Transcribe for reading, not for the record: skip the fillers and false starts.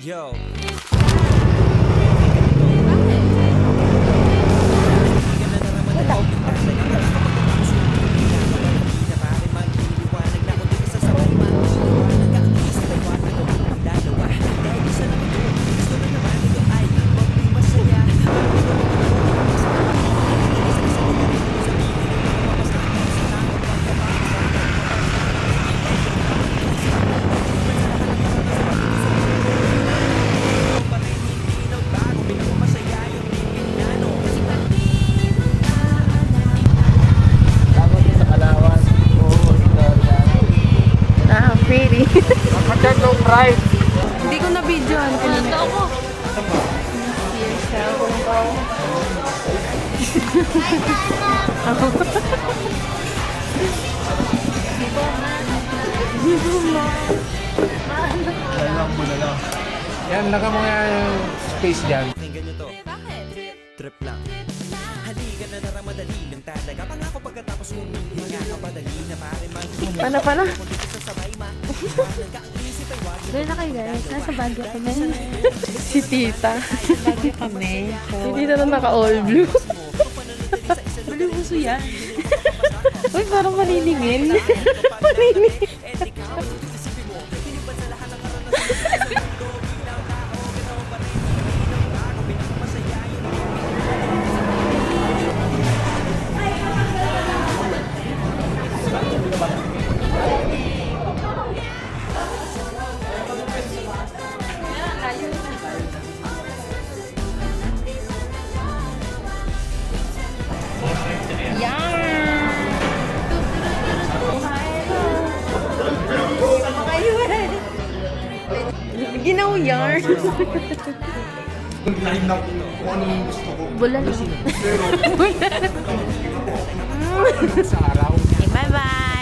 Yo. Pretty. Magandang ride. Hindi ko na videoan. Ano ako? Yan, naka mga space dyan. Pakinggan nyo to. Trip lang. Halika na tara, madali lang talaga. Pangako pagkatapos huminga ka padali na pare man. Pana? Sasabay ma. Doon na kayo guys, nasa Baguio kami. Si Tita. Baguio kami. So, Si Tita na naka-all blue. maluhuso yan. Uy, parang maniningin. Maniningin. Ginaw yarn. Bulan lang. Sa araw. Bye-bye!